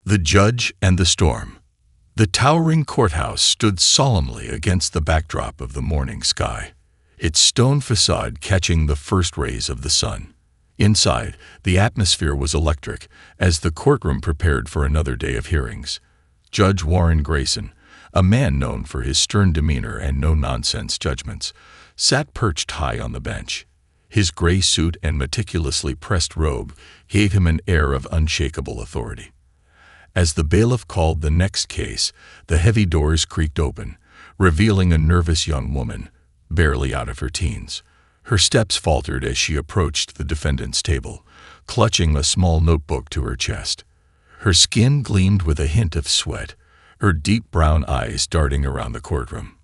The Judge and the Storm. The towering courthouse stood solemnly against the backdrop of the morning sky, its stone facade catching the first rays of the sun. Inside, the atmosphere was electric as the courtroom prepared for another day of hearings. Judge Warren Grayson, a man known for his stern demeanor and no-nonsense judgments, sat perched high on the bench. His gray suit and meticulously pressed robe gave him an air of unshakable authority. As the bailiff called the next case, the heavy doors creaked open, revealing a nervous young woman, barely out of her teens. Her steps faltered as she approached the defendant's table, clutching a small notebook to her chest. Her skin gleamed with a hint of sweat, her deep brown eyes darting around the courtroom.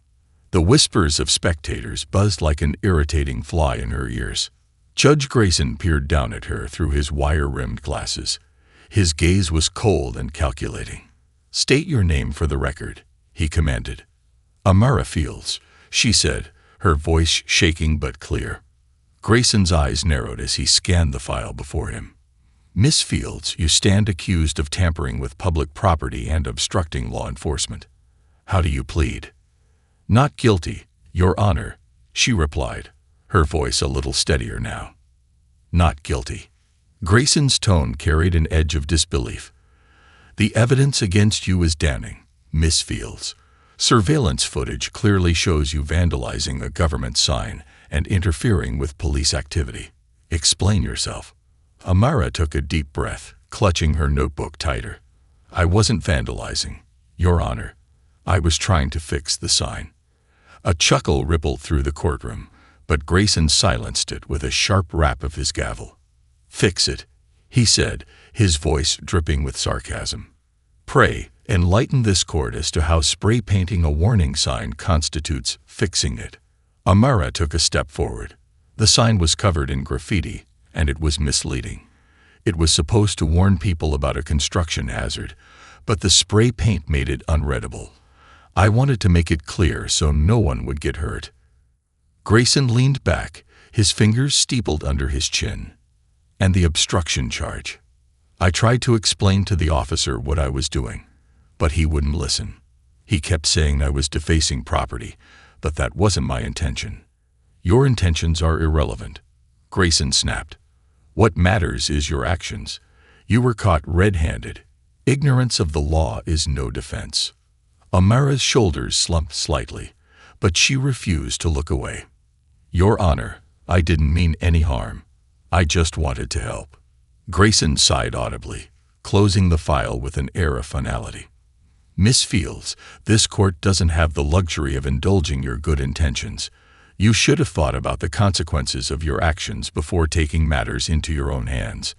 The whispers of spectators buzzed like an irritating fly in her ears. Judge Grayson peered down at her through his wire-rimmed glasses. His gaze was cold and calculating. "State your name for the record," he commanded. "Amara Fields," she said, her voice shaking but clear. Grayson's eyes narrowed as he scanned the file before him. "Miss Fields, you stand accused of tampering with public property and obstructing law enforcement. How do you plead?" "Not guilty, Your Honor," she replied, her voice a little steadier now. "Not guilty." Grayson's tone carried an edge of disbelief. "The evidence against you is damning, Miss Fields. Surveillance footage clearly shows you vandalizing a government sign and interfering with police activity. Explain yourself." Amara took a deep breath, clutching her notebook tighter. "I wasn't vandalizing, Your Honor. I was trying to fix the sign." A chuckle rippled through the courtroom, but Grayson silenced it with a sharp rap of his gavel. "Fix it," he said, his voice dripping with sarcasm. "Pray, enlighten this court as to how spray painting a warning sign constitutes fixing it." Amara took a step forward. The sign was covered in graffiti, and it was misleading. It was supposed to warn people about a construction hazard, but the spray paint made it unreadable. I wanted to make it clear so no one would get hurt. Grayson leaned back, his fingers steepled under his chin. "And the obstruction charge?" I tried to explain to the officer what I was doing, but he wouldn't listen. He kept saying I was defacing property, but that wasn't my intention. "Your intentions are irrelevant," Grayson snapped. "What matters is your actions. You were caught red-handed. Ignorance of the law is no defense." Amara's shoulders slumped slightly, but she refused to look away. "Your Honor, I didn't mean any harm. I just wanted to help." Grayson sighed audibly, closing the file with an air of finality. "Miss Fields, this court doesn't have the luxury of indulging your good intentions. You should have thought about the consequences of your actions before taking matters into your own hands.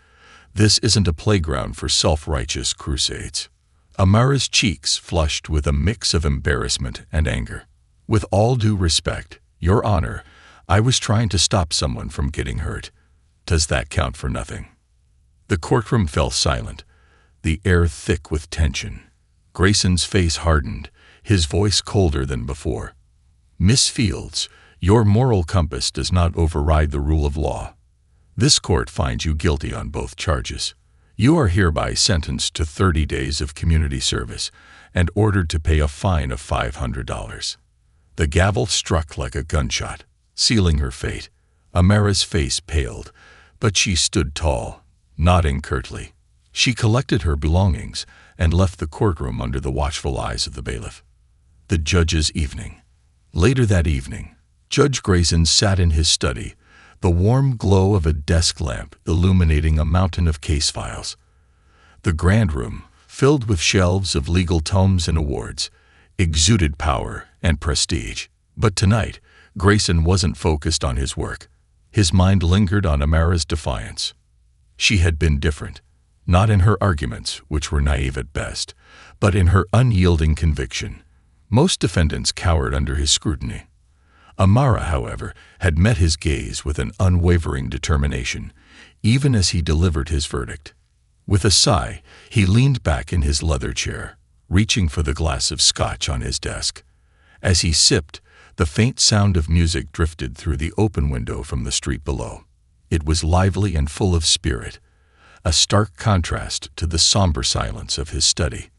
This isn't a playground for self-righteous crusades." Amara's cheeks flushed with a mix of embarrassment and anger. "With all due respect, Your Honor, I was trying to stop someone from getting hurt. Does that count for nothing?" The courtroom fell silent, the air thick with tension. Grayson's face hardened, his voice colder than before. "Miss Fields, your moral compass does not override the rule of law. This court finds you guilty on both charges. You are hereby sentenced to 30 days of community service and ordered to pay a fine of $500. The gavel struck like a gunshot, sealing her fate. Amara's face paled, but she stood tall, nodding curtly. She collected her belongings and left the courtroom under the watchful eyes of the bailiff. The judge's evening. Later that evening, Judge Grayson sat in his study, the warm glow of a desk lamp illuminating a mountain of case files. The grand room, filled with shelves of legal tomes and awards, exuded power and prestige. But tonight, Grayson wasn't focused on his work. His mind lingered on Amara's defiance. She had been different, not in her arguments, which were naive at best, but in her unyielding conviction. Most defendants cowered under his scrutiny. Amara, however, had met his gaze with an unwavering determination, even as he delivered his verdict. With a sigh, he leaned back in his leather chair, reaching for the glass of scotch on his desk. As he sipped, the faint sound of music drifted through the open window from the street below. It was lively and full of spirit, a stark contrast to the somber silence of his study.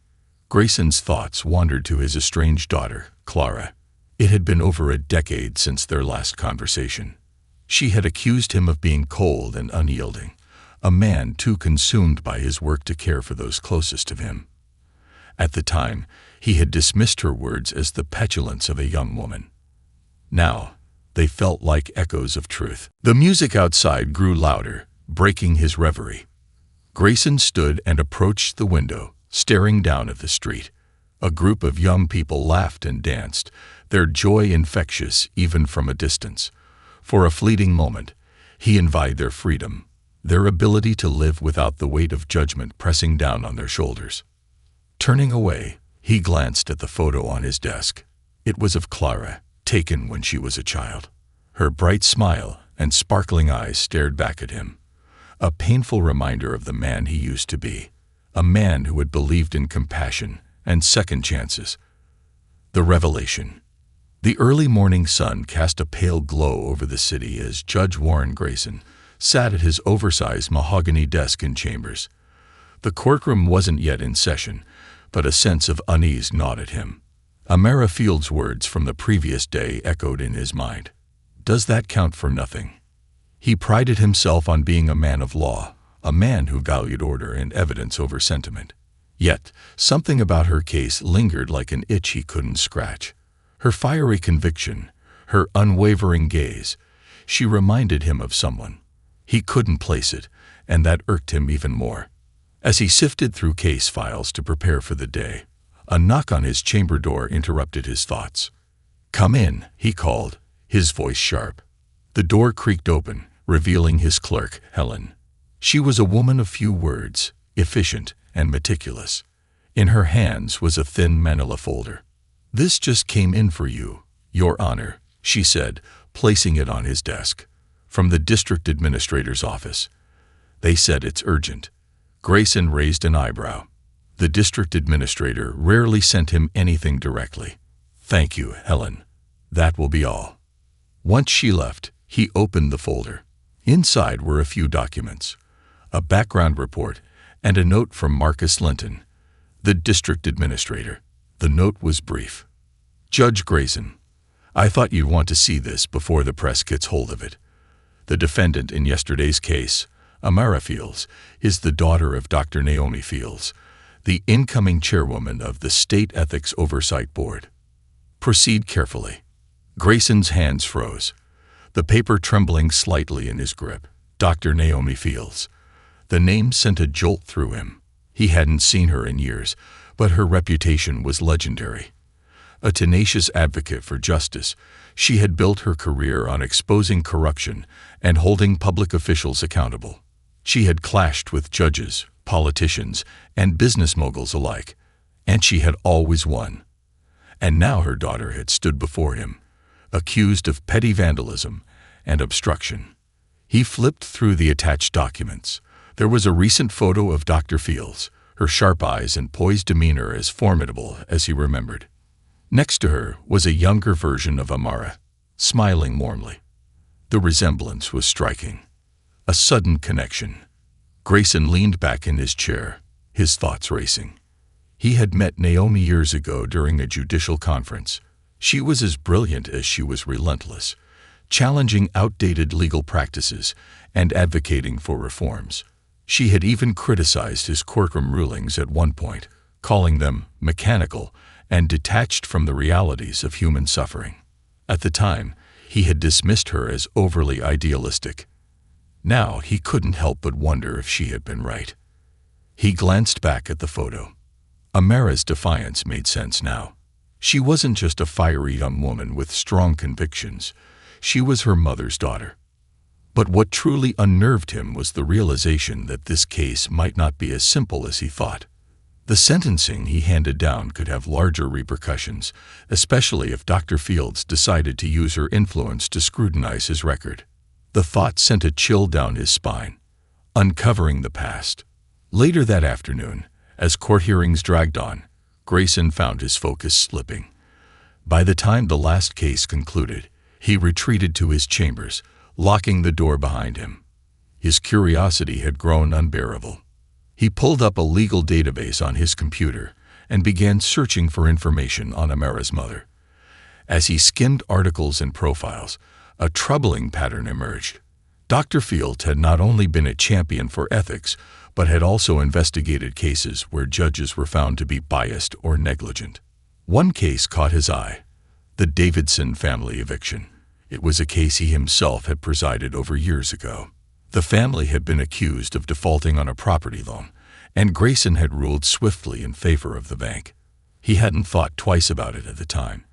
Grayson's thoughts wandered to his estranged daughter, Clara. It had been over a decade since their last conversation. She had accused him of being cold and unyielding, a man too consumed by his work to care for those closest to him. At the time, he had dismissed her words as the petulance of a young woman. Now, they felt like echoes of truth. The music outside grew louder, breaking his reverie. Grayson stood and approached the window, staring down at the street. A group of young people laughed and danced, their joy infectious even from a distance. For a fleeting moment, he envied their freedom, their ability to live without the weight of judgment pressing down on their shoulders. Turning away, he glanced at the photo on his desk. It was of Clara, taken when she was a child. Her bright smile and sparkling eyes stared back at him, a painful reminder of the man he used to be, a man who had believed in compassion and second chances. The revelation. The early morning sun cast a pale glow over the city as Judge Warren Grayson sat at his oversized mahogany desk in chambers. The courtroom wasn't yet in session, but a sense of unease gnawed at him. Amara Field's words from the previous day echoed in his mind. Does that count for nothing? He prided himself on being a man of law, a man who valued order and evidence over sentiment. Yet, something about her case lingered like an itch he couldn't scratch. Her fiery conviction, her unwavering gaze, she reminded him of someone. He couldn't place it, and that irked him even more. As he sifted through case files to prepare for the day, a knock on his chamber door interrupted his thoughts. "Come in," he called, his voice sharp. The door creaked open, revealing his clerk, Helen. She was a woman of few words, efficient and meticulous. In her hands was a thin manila folder. "This just came in for you, Your Honor," she said, placing it on his desk. "From the district administrator's office. They said it's urgent." Grayson raised an eyebrow. The district administrator rarely sent him anything directly. "Thank you, Helen. That will be all." Once she left, he opened the folder. Inside were a few documents, a background report, and a note from Marcus Linton, the district administrator. The note was brief. "Judge Grayson, I thought you'd want to see this before the press gets hold of it. The defendant in yesterday's case, Amara Fields, is the daughter of Dr. Naomi Fields, the incoming chairwoman of the State Ethics Oversight Board. Proceed carefully." Grayson's hands froze, the paper trembling slightly in his grip. Dr. Naomi Fields. The name sent a jolt through him. He hadn't seen her in years, but her reputation was legendary. A tenacious advocate for justice, she had built her career on exposing corruption and holding public officials accountable. She had clashed with judges, politicians, and business moguls alike, and she had always won. And now her daughter had stood before him, accused of petty vandalism and obstruction. He flipped through the attached documents. There was a recent photo of Dr. Fields, her sharp eyes and poised demeanor as formidable as he remembered. Next to her was a younger version of Amara, smiling warmly. The resemblance was striking. A sudden connection. Grayson leaned back in his chair, his thoughts racing. He had met Naomi years ago during a judicial conference. She was as brilliant as she was relentless, challenging outdated legal practices and advocating for reforms. She had even criticized his courtroom rulings at one point, calling them mechanical and detached from the realities of human suffering. At the time, he had dismissed her as overly idealistic. Now he couldn't help but wonder if she had been right. He glanced back at the photo. Amara's defiance made sense now. She wasn't just a fiery young woman with strong convictions. She was her mother's daughter. But what truly unnerved him was the realization that this case might not be as simple as he thought. The sentencing he handed down could have larger repercussions, especially if Dr. Fields decided to use her influence to scrutinize his record. The thought sent a chill down his spine, uncovering the past. Later that afternoon, as court hearings dragged on, Grayson found his focus slipping. By the time the last case concluded, he retreated to his chambers, locking the door behind him. His curiosity had grown unbearable. He pulled up a legal database on his computer and began searching for information on Amara's mother. As he skimmed articles and profiles, a troubling pattern emerged. Dr. Fields had not only been a champion for ethics, but had also investigated cases where judges were found to be biased or negligent. One case caught his eye: the Davidson family eviction. It was a case he himself had presided over years ago. The family had been accused of defaulting on a property loan, and Grayson had ruled swiftly in favor of the bank. He hadn't thought twice about it at the time,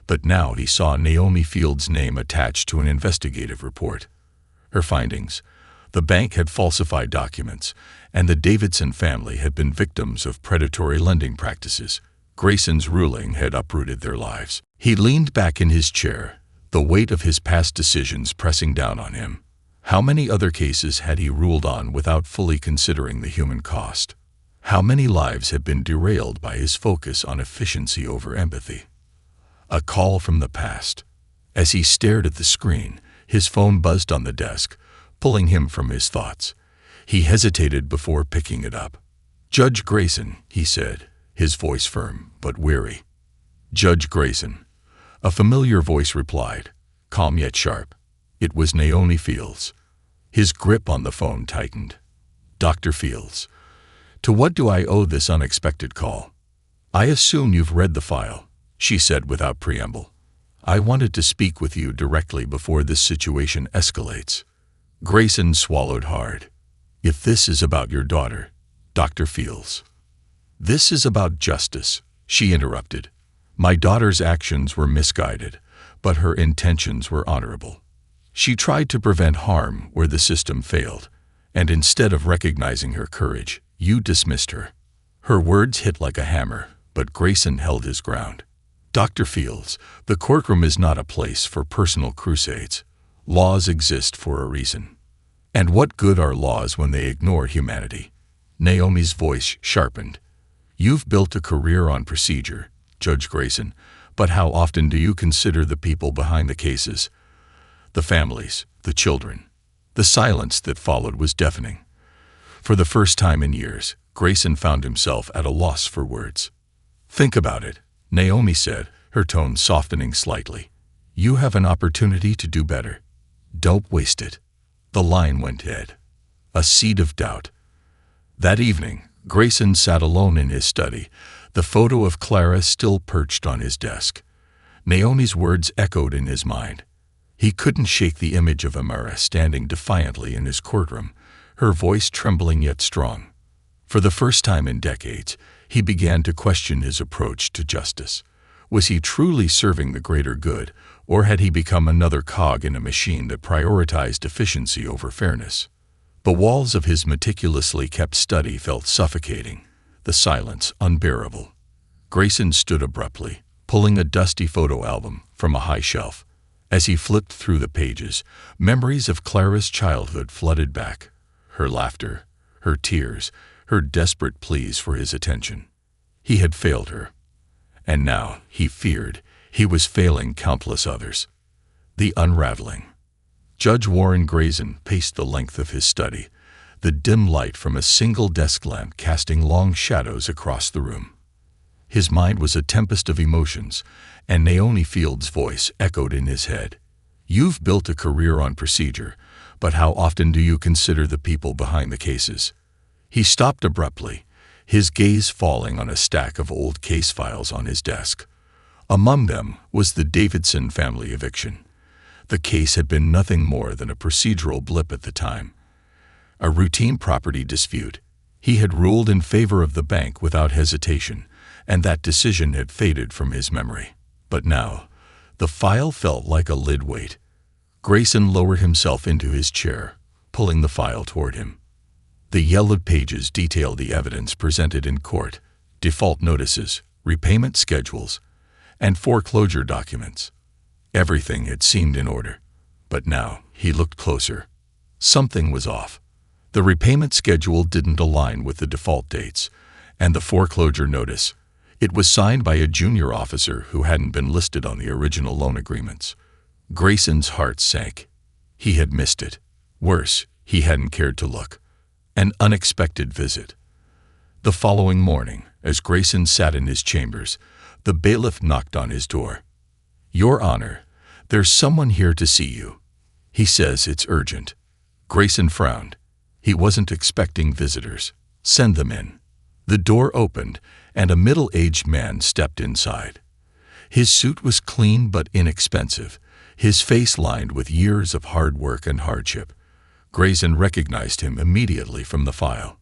but now he saw Naomi Fields' name attached to an investigative report. Her findings: the bank had falsified documents, and the Davidson family had been victims of predatory lending practices. Grayson's ruling had uprooted their lives. He leaned back in his chair, the weight of his past decisions pressing down on him. How many other cases had he ruled on without fully considering the human cost? How many lives had been derailed by his focus on efficiency over empathy? A call from the past. As he stared at the screen, his phone buzzed on the desk, pulling him from his thoughts. He hesitated before picking it up. "Judge Grayson," he said, his voice firm but weary. "Judge Grayson." A familiar voice replied, calm yet sharp. It was Naomi Fields. His grip on the phone tightened. "Dr. Fields, to what do I owe this unexpected call?" "I assume you've read the file," she said without preamble. "I wanted to speak with you directly before this situation escalates." Grayson swallowed hard. "If this is about your daughter, Dr. Fields." "This is about justice," she interrupted. "My daughter's actions were misguided, but her intentions were honorable. She tried to prevent harm where the system failed, and instead of recognizing her courage, you dismissed her." Her words hit like a hammer, but Grayson held his ground. "Dr. Fields, the courtroom is not a place for personal crusades. Laws exist for a reason. And what good are laws when they ignore humanity?" Naomi's voice sharpened. "You've built a career on procedure, Judge Grayson, but how often do you consider the people behind the cases? The families, the children." The silence that followed was deafening. For the first time in years, Grayson found himself at a loss for words. "Think about it," Naomi said, her tone softening slightly. "You have an opportunity to do better. Don't waste it." The line went dead. A seed of doubt. That evening, Grayson sat alone in his study, the photo of Clara still perched on his desk. Naomi's words echoed in his mind. He couldn't shake the image of Amara standing defiantly in his courtroom, her voice trembling yet strong. For the first time in decades, he began to question his approach to justice. Was he truly serving the greater good, or had he become another cog in a machine that prioritized efficiency over fairness? The walls of his meticulously kept study felt suffocating, the silence unbearable. Grayson stood abruptly, pulling a dusty photo album from a high shelf. As he flipped through the pages, memories of Clara's childhood flooded back. Her laughter, her tears, her desperate pleas for his attention. He had failed her. And now, he feared, he was failing countless others. The unraveling. Judge Warren Grayson paced the length of his study, the dim light from a single desk lamp casting long shadows across the room. His mind was a tempest of emotions, and Naomi Fields' voice echoed in his head. "You've built a career on procedure, but how often do you consider the people behind the cases?" He stopped abruptly, his gaze falling on a stack of old case files on his desk. Among them was the Davidson family eviction. The case had been nothing more than a procedural blip at the time. A routine property dispute. He had ruled in favor of the bank without hesitation, and that decision had faded from his memory. But now, the file felt like a lead weight. Grayson lowered himself into his chair, pulling the file toward him. The yellowed pages detailed the evidence presented in court: default notices, repayment schedules, and foreclosure documents. Everything had seemed in order, but now he looked closer. Something was off. The repayment schedule didn't align with the default dates, and the foreclosure notice. It was signed by a junior officer who hadn't been listed on the original loan agreements. Grayson's heart sank. He had missed it. Worse, He hadn't cared to look. An unexpected visit. The following morning, as Grayson sat in his chambers, the bailiff knocked on his door. "Your Honor, there's someone here to see you. He says it's urgent." Grayson frowned. He wasn't expecting visitors. "Send them in." The door opened, and a middle-aged man stepped inside. His suit was clean but inexpensive, his face lined with years of hard work and hardship. Grayson recognized him immediately from the file.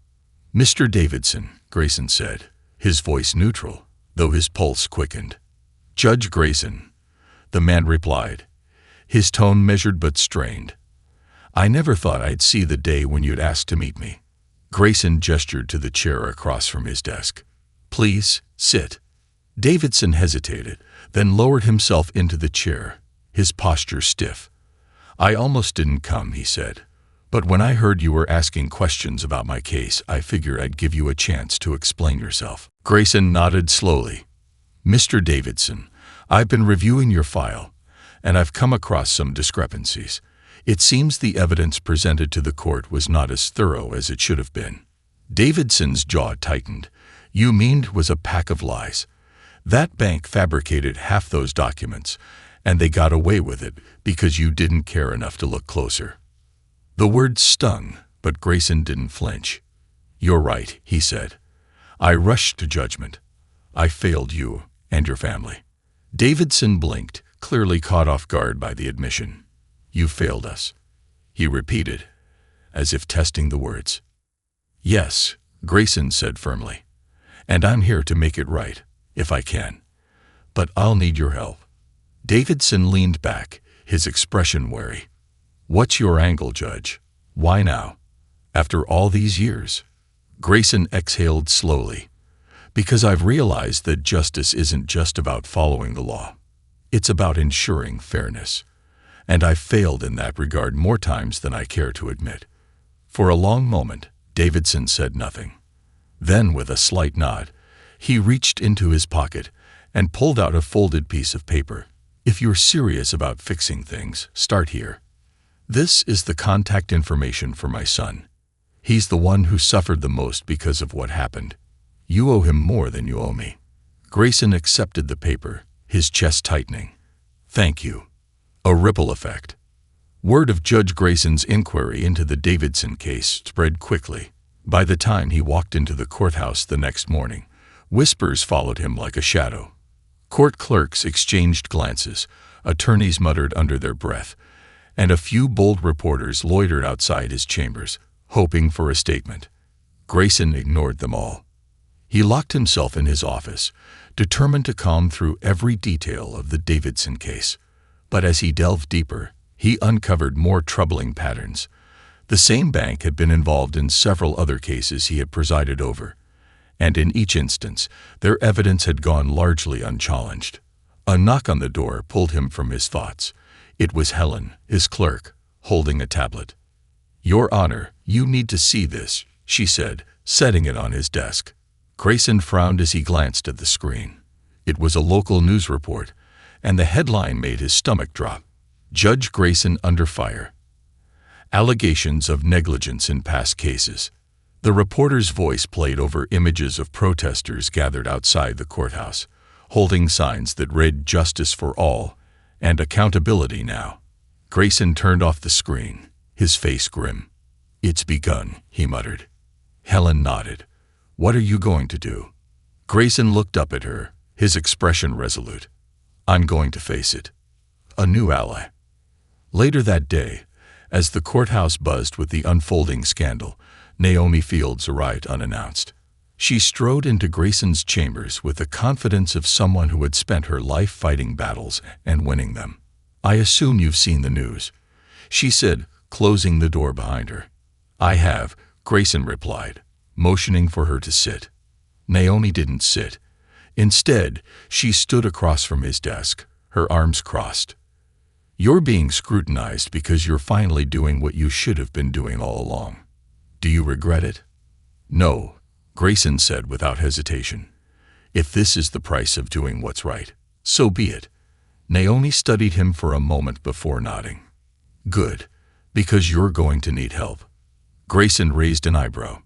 "Mr. Davidson," Grayson said, his voice neutral, though his pulse quickened. "Judge Grayson," the man replied, his tone measured but strained. "I never thought I'd see the day when you'd ask to meet me." Grayson gestured to the chair across from his desk. "Please, sit." Davidson hesitated, then lowered himself into the chair, his posture stiff. "I almost didn't come," he said. "But when I heard you were asking questions about my case, I figured I'd give you a chance to explain yourself." Grayson nodded slowly. "Mr. Davidson, I've been reviewing your file, and I've come across some discrepancies. It seems the evidence presented to the court was not as thorough as it should have been." Davidson's jaw tightened. "You mean it was a pack of lies? That bank fabricated half those documents, and they got away with it because you didn't care enough to look closer." The words stung, but Grayson didn't flinch. "You're right," he said. "I rushed to judgment. I failed you and your family." Davidson blinked, clearly caught off guard by the admission. "You failed us," he repeated, as if testing the words. "Yes," Grayson said firmly, "and I'm here to make it right, if I can. But I'll need your help." Davidson leaned back, his expression wary. "What's your angle, Judge? Why now? After all these years?" Grayson exhaled slowly. "Because I've realized that justice isn't just about following the law. It's about ensuring fairness. And I've failed in that regard more times than I care to admit." For a long moment, Davidson said nothing. Then, with a slight nod, he reached into his pocket and pulled out a folded piece of paper. "If you're serious about fixing things, start here. This is the contact information for my son. He's the one who suffered the most because of what happened. You owe him more than you owe me." Grayson accepted the paper, his chest tightening. "Thank you." A ripple effect. Word of Judge Grayson's inquiry into the Davidson case spread quickly. By the time he walked into the courthouse the next morning, whispers followed him like a shadow. Court clerks exchanged glances, attorneys muttered under their breath, and a few bold reporters loitered outside his chambers, hoping for a statement. Grayson ignored them all. He locked himself in his office, determined to comb through every detail of the Davidson case. But as he delved deeper, he uncovered more troubling patterns. The same bank had been involved in several other cases he had presided over, and in each instance, their evidence had gone largely unchallenged. A knock on the door pulled him from his thoughts. It was Helen, his clerk, holding a tablet. "Your Honor, you need to see this," she said, setting it on his desk. Grayson frowned as he glanced at the screen. It was a local news report, and the headline made his stomach drop. "Judge Grayson under fire. Allegations of negligence in past cases." The reporter's voice played over images of protesters gathered outside the courthouse, holding signs that read "Justice for all" and "Accountability now." Grayson turned off the screen, his face grim. "It's begun," he muttered. Helen nodded. "What are you going to do?" Grayson looked up at her, his expression resolute. "I'm going to face it. A new ally." Later that day, as the courthouse buzzed with the unfolding scandal, Naomi Fields arrived unannounced. She strode into Grayson's chambers with the confidence of someone who had spent her life fighting battles and winning them. "I assume you've seen the news," she said, closing the door behind her. "I have," Grayson replied, motioning for her to sit. Naomi didn't sit. Instead, she stood across from his desk, her arms crossed. "You're being scrutinized because you're finally doing what you should have been doing all along. Do you regret it?" "No," Grayson said without hesitation. "If this is the price of doing what's right, so be it." Naomi studied him for a moment before nodding. "Good, because you're going to need help." Grayson raised an eyebrow.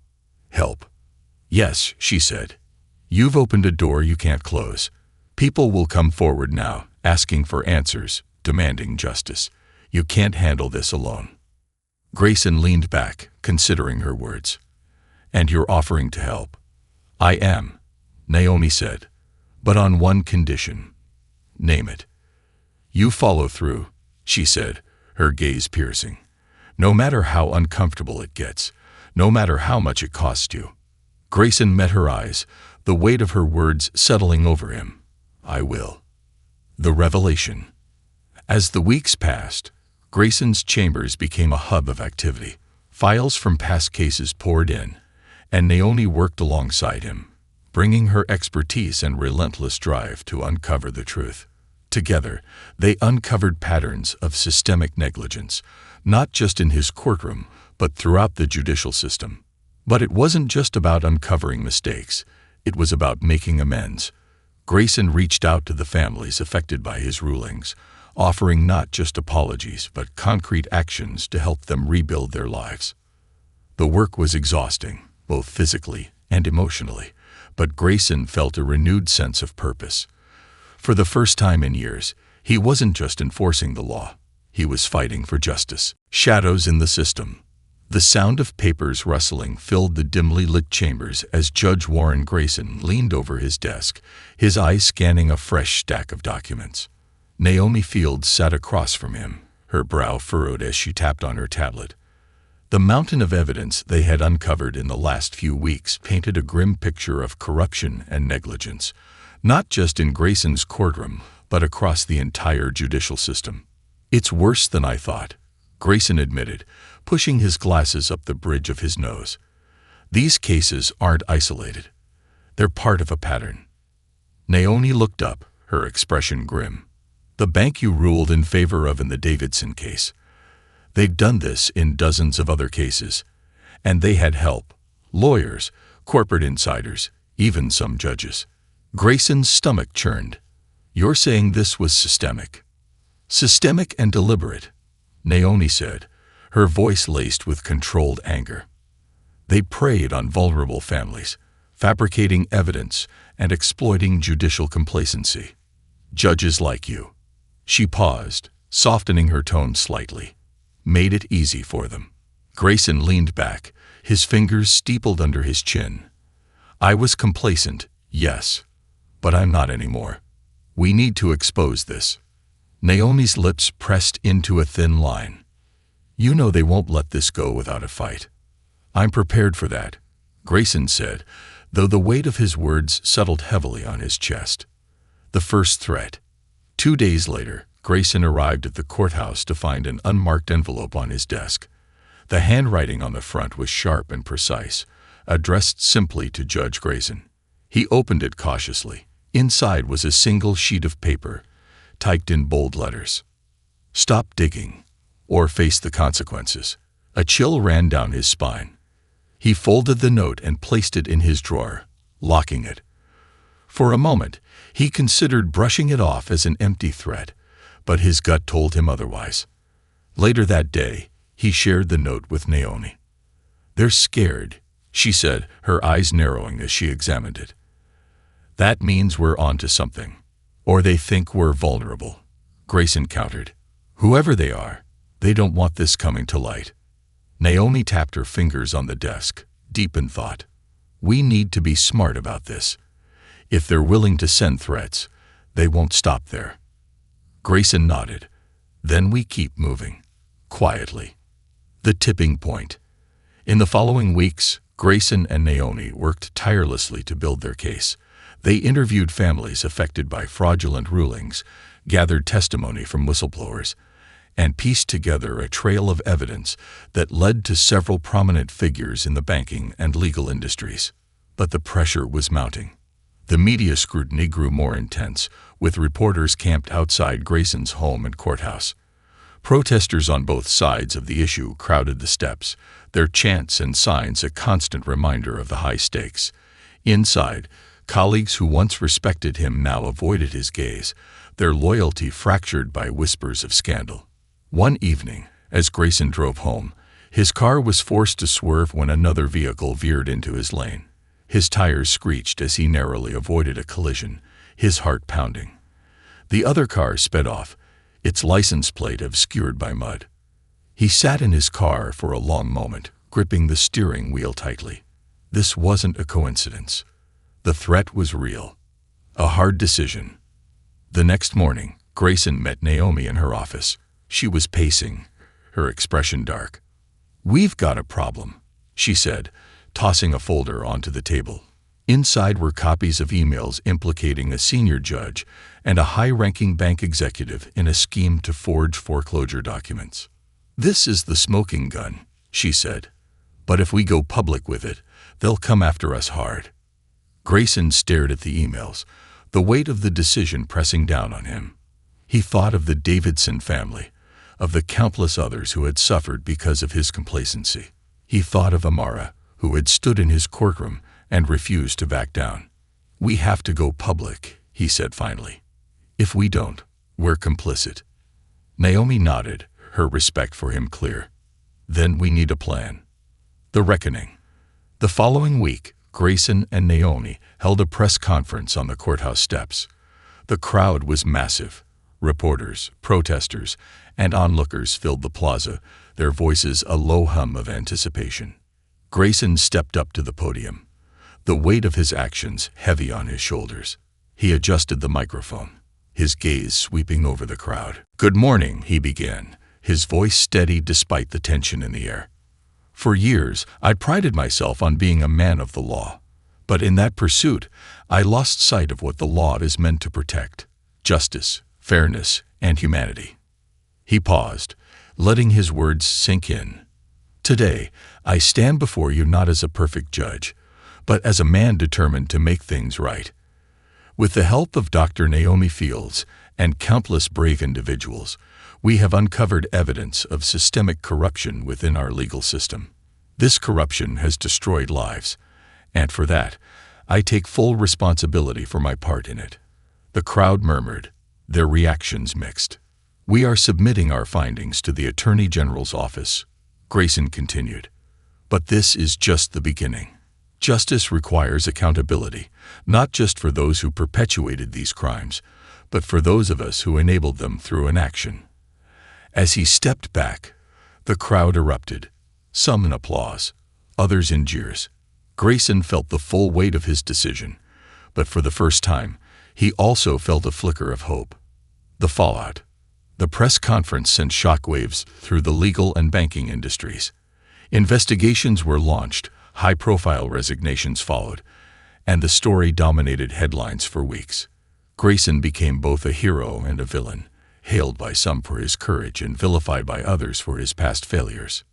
Help. Yes, she said. You've opened a door you can't close. People will come forward now, asking for answers, demanding justice. You can't handle this alone. Grayson leaned back, considering her words. And you're offering to help? I am, Naomi said, but on one condition. Name it. You follow through, she said, her gaze piercing. No matter how uncomfortable it gets, no matter how much it costs you. Grayson met her eyes, the weight of her words settling over him. I will. The revelation. As the weeks passed, Grayson's chambers became a hub of activity. Files from past cases poured in, and Naomi worked alongside him, bringing her expertise and relentless drive to uncover the truth. Together, they uncovered patterns of systemic negligence, not just in his courtroom, but throughout the judicial system. But it wasn't just about uncovering mistakes. It was about making amends. Grayson reached out to the families affected by his rulings, offering not just apologies, but concrete actions to help them rebuild their lives. The work was exhausting, both physically and emotionally, but Grayson felt a renewed sense of purpose. For the first time in years, he wasn't just enforcing the law. He was fighting for justice. Shadows in the system. The sound of papers rustling filled the dimly lit chambers as Judge Warren Grayson leaned over his desk, his eyes scanning a fresh stack of documents. Naomi Fields sat across from him, her brow furrowed as she tapped on her tablet. The mountain of evidence they had uncovered in the last few weeks painted a grim picture of corruption and negligence, not just in Grayson's courtroom, but across the entire judicial system. It's worse than I thought, Grayson admitted, pushing his glasses up the bridge of his nose. These cases aren't isolated. They're part of a pattern. Naomi looked up, her expression grim. The bank you ruled in favor of in the Davidson case. They'd done this in dozens of other cases, and they had help. Lawyers, corporate insiders, even some judges. Grayson's stomach churned. You're saying this was systemic? Systemic and deliberate, Naomi said, her voice laced with controlled anger. They preyed on vulnerable families, fabricating evidence and exploiting judicial complacency. Judges like you. She paused, softening her tone slightly. Made it easy for them. Grayson leaned back, his fingers steepled under his chin. I was complacent, yes, but I'm not anymore. We need to expose this. Naomi's lips pressed into a thin line. You know they won't let this go without a fight. I'm prepared for that, Grayson said, though the weight of his words settled heavily on his chest. The first threat. 2 days later, Grayson arrived at the courthouse to find an unmarked envelope on his desk. The handwriting on the front was sharp and precise, addressed simply to Judge Grayson. He opened it cautiously. Inside was a single sheet of paper, typed in bold letters. Stop digging, or face the consequences. A chill ran down his spine. He folded the note and placed it in his drawer, locking it. For a moment, he considered brushing it off as an empty threat, but his gut told him otherwise. Later that day, he shared the note with Naomi. They're scared, she said, her eyes narrowing as she examined it. That means we're onto something. Or they think we're vulnerable, Grayson countered. Whoever they are, they don't want this coming to light. Naomi tapped her fingers on the desk, deep in thought. We need to be smart about this. If they're willing to send threats, they won't stop there. Grayson nodded. Then we keep moving. Quietly. The tipping point. In the following weeks, Grayson and Naomi worked tirelessly to build their case. They interviewed families affected by fraudulent rulings, gathered testimony from whistleblowers, and pieced together a trail of evidence that led to several prominent figures in the banking and legal industries. But the pressure was mounting. The media scrutiny grew more intense, with reporters camped outside Grayson's home and courthouse. Protesters on both sides of the issue crowded the steps, their chants and signs a constant reminder of the high stakes. Inside, colleagues who once respected him now avoided his gaze, their loyalty fractured by whispers of scandal. One evening, as Grayson drove home, His car was forced to swerve when another vehicle veered into his lane. His tires screeched as he narrowly avoided a collision, his heart pounding. The other car sped off, its license plate obscured by mud. He sat in his car for a long moment, gripping the steering wheel tightly. This wasn't a coincidence. The threat was real. A hard decision. The next morning, Grayson met Naomi in her office. She was pacing, her expression dark. "We've got a problem," she said, tossing a folder onto the table. Inside were copies of emails implicating a senior judge and a high-ranking bank executive in a scheme to forge foreclosure documents. "This is the smoking gun," she said. "But if we go public with it, they'll come after us hard." Grayson stared at the emails, the weight of the decision pressing down on him. He thought of the Davidson family, of the countless others who had suffered because of his complacency. He thought of Amara, who had stood in his courtroom and refused to back down. "We have to go public," he said finally. "If we don't, we're complicit." Naomi nodded, her respect for him clear. "Then we need a plan." The reckoning. The following week, Grayson and Naomi held a press conference on the courthouse steps. The crowd was massive. Reporters, protesters, and onlookers filled the plaza, their voices a low hum of anticipation. Grayson stepped up to the podium, the weight of his actions heavy on his shoulders. He adjusted the microphone, his gaze sweeping over the crowd. "Good morning," he began, his voice steady despite the tension in the air. "For years, I prided myself on being a man of the law. But in that pursuit, I lost sight of what the law is meant to protect: justice, fairness, and humanity." He paused, letting his words sink in. "Today, I stand before you not as a perfect judge, but as a man determined to make things right. With the help of Dr. Naomi Fields and countless brave individuals, we have uncovered evidence of systemic corruption within our legal system. This corruption has destroyed lives, and for that, I take full responsibility for my part in it." The crowd murmured, their reactions mixed. "We are submitting our findings to the Attorney General's office," Grayson continued. "But this is just the beginning. Justice requires accountability, not just for those who perpetuated these crimes, but for those of us who enabled them through inaction." As he stepped back, the crowd erupted, some in applause, others in jeers. Grayson felt the full weight of his decision, but for the first time, he also felt a flicker of hope. The fallout. The press conference sent shockwaves through the legal and banking industries. Investigations were launched, high-profile resignations followed, and the story dominated headlines for weeks. Grayson became both a hero and a villain, hailed by some for his courage and vilified by others for his past failures.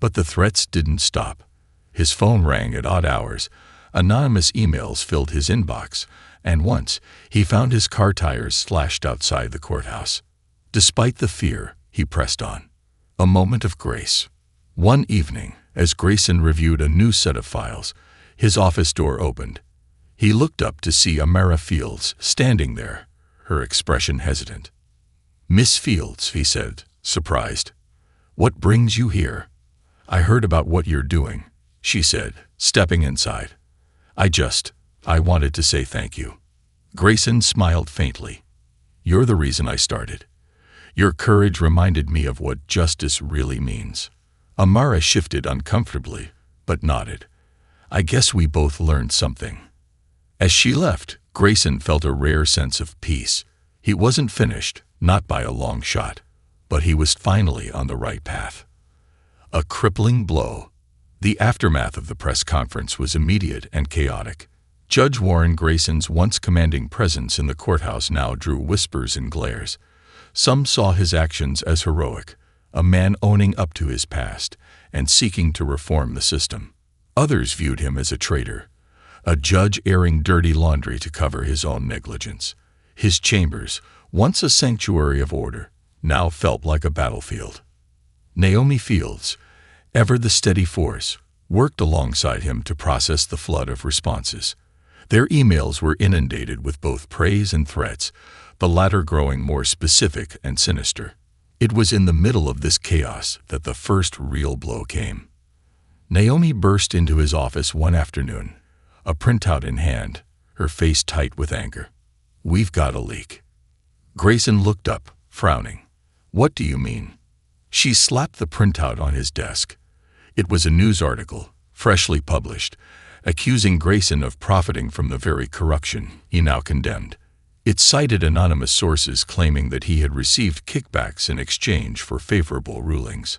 But the threats didn't stop. His phone rang at odd hours, anonymous emails filled his inbox, and once he found his car tires slashed outside the courthouse. Despite the fear, he pressed on. A moment of grace. One evening, as Grayson reviewed a new set of files, his office door opened. He looked up to see Amara Fields standing there, her expression hesitant. "Miss Fields," he said, surprised. "What brings you here?" "I heard about what you're doing," she said, stepping inside. I wanted to say thank you." Grayson smiled faintly. "You're the reason I started. Your courage reminded me of what justice really means." Amara shifted uncomfortably, but nodded. "I guess we both learned something." As she left, Grayson felt a rare sense of peace. He wasn't finished, not by a long shot, but he was finally on the right path. A crippling blow. The aftermath of the press conference was immediate and chaotic. Judge Warren Grayson's once commanding presence in the courthouse now drew whispers and glares. Some saw his actions as heroic, a man owning up to his past and seeking to reform the system. Others viewed him as a traitor, a judge airing dirty laundry to cover his own negligence. His chambers, once a sanctuary of order, now felt like a battlefield. Naomi Fields, ever the steady force, worked alongside him to process the flood of responses. Their emails were inundated with both praise and threats, the latter growing more specific and sinister. It was in the middle of this chaos that the first real blow came. Naomi burst into his office one afternoon, a printout in hand, her face tight with anger. "We've got a leak." Grayson looked up, frowning. "What do you mean?" She slapped the printout on his desk. It was a news article, freshly published, accusing Grayson of profiting from the very corruption he now condemned. It cited anonymous sources claiming that he had received kickbacks in exchange for favorable rulings.